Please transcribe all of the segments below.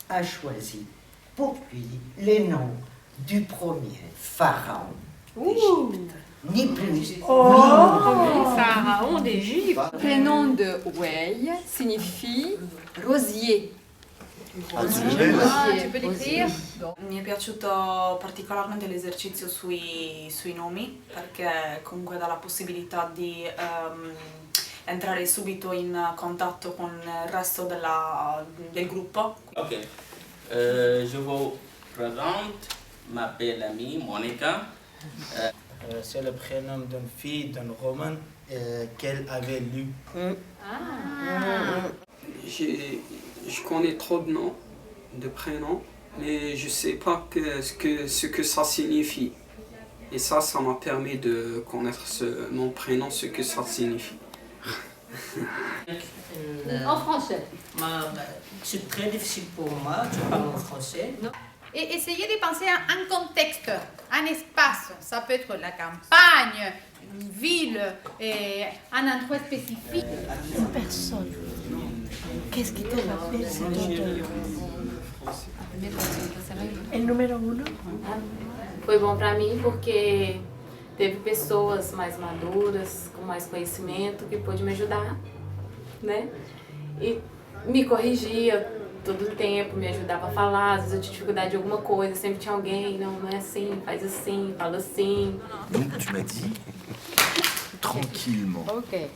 a choisi pour lui les noms du premier pharaon d'Égypte. Ni plus, ni moins. Pharaon d'Égypte. Le prénom de Wei signifie rosier. Tu peux l'écrire? Mi è piaciuto particolarmente l'esercizio sui nomi perché comunque dà la possibilità di entrare subito in contatto con il resto del gruppo. Ok, je vous présente ma belle amie Monica. C'est le prénom d'une fille d'un roman qu'elle avait lu. Je connais trop de noms, de prénoms, mais je ne sais pas ce que ça signifie. Et ça m'a permis de connaître ce nom, prénom, ce que ça signifie. En français. C'est très difficile pour moi, je parle en français. Et essayez de penser à un contexte, un espace. Ça peut être la campagne, une ville, et un endroit spécifique. Personne. Qu'est-ce qui te rappelle cet odeur? El número 1? Foi bom para mim porque teve pessoas mais maduras, com mais conhecimento, que pôde me ajudar, né? E me corrigia todo o tempo, me ajudava a falar, às vezes eu tinha dificuldade de alguma coisa, sempre tinha alguém, não é assim, faz assim, fala assim. Donc tu m'as dit tranquillement. Ok.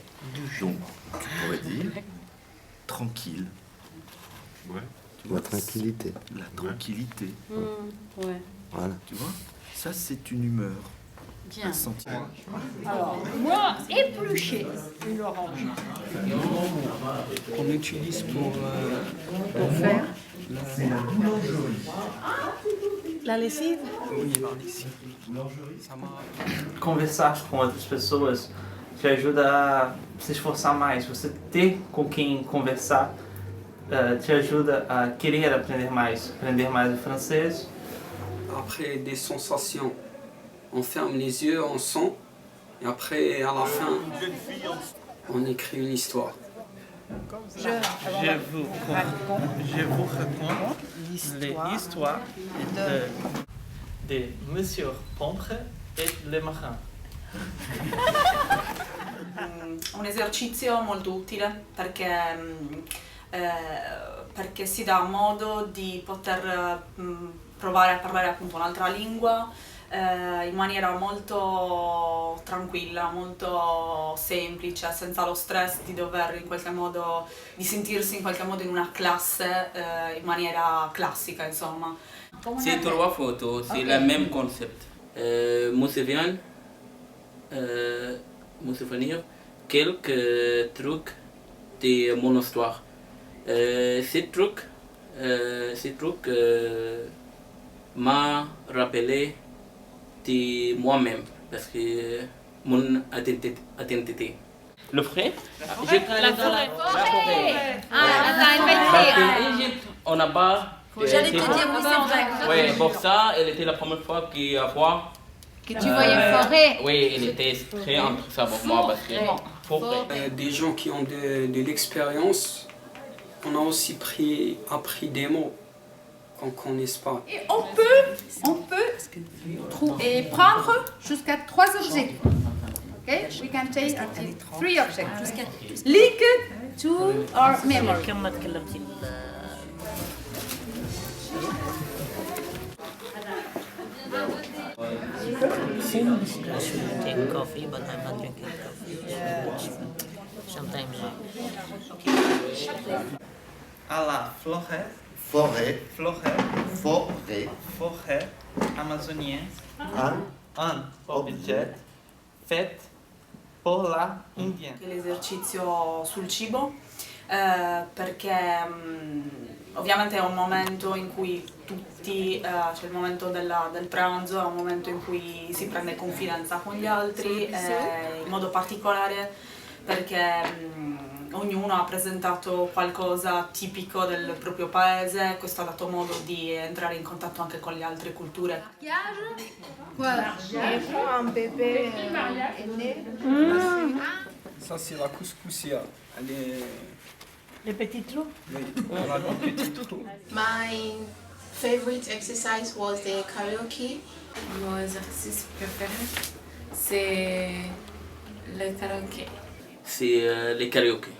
Donc tu pourrais dire tranquille. Ouais. La tranquillité. La tranquillité. Ouais. Voilà. Tu vois, ça c'est une humeur. Bien. Un sentiment. Alors, moi, éplucher une orange. Qu'on utilise pour faire la lessive? Oui, la lessive. Conversar com outras pessoas te ajuda a se esforçar mais. Você ter com quem conversar te ajuda a querer aprender mais o francês. Après des sensations, on ferme les yeux, on sent, et après, à la fin, on écrit une histoire. Je vous raconte l'histoire de Monsieur Pombre et le marin. Un esercizio molto utile perché si dà modo di poter provare a parlare appunto un'altra lingua in maniera molto tranquilla, molto semplice, senza lo stress di dover di sentirsi in qualche modo in una classe in maniera classica, insomma. C'est trois photos, c'est le même concept. Me souvenir quelques trucs de mon histoire. Ces trucs m'a rappelé de moi-même parce que mon identité. Le frais? J'ai travaillé dans la forêt. Parce qu'en Égypte, on n'a pas. J'allais te dire, oui, c'est vrai. Oui, pour ça, elle était la première fois qu'il a voir. Que tu voyais forêt. Oui, elle était très entre ça pour moi parce que. Des gens qui ont de l'expérience, on a aussi appris des mots qu'on ne connaisse pas. Et on peut prendre jusqu'à 3 objets. Okay? We can take up to 3 objects. Linked to our memory. Take coffee, but I'm not drinking coffee. Sometimes. À la forêt. Forêt. Forêt. Forêt. Forêt amazonienne. Un Objet fait pour la indienne. L'esercizio sul cibo perché ovviamente è un momento in cui tutti, c'è il momento del pranzo, è un momento in cui si prende confidenza con gli altri, in modo particolare perché ognuno ha presentato qualcosa tipico del proprio paese, questo ha dato modo di entrare in contatto anche con le altre culture. Voilà. Et quand un bébé est né, Ça, c'est la couscousia. Elle est Les petits trous. My favorite exercise was the karaoke. Mon exercice préféré, c'est le karaoké. C'est les karaokés.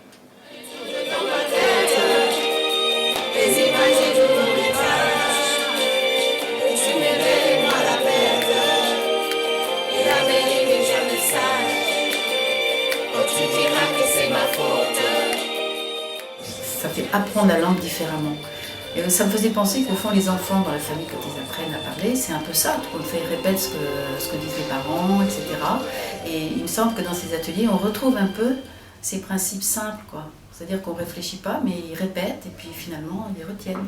Ça fait apprendre la langue différemment. Et ça me faisait penser qu'au fond, les enfants dans la famille, quand ils apprennent à parler, c'est un peu ça. Ils répètent ce que disent les parents, etc. Et il me semble que dans ces ateliers, on retrouve un peu ces principes simples, quoi. C'est-à-dire qu'on ne réfléchit pas, mais ils répètent et puis finalement, ils les retiennent.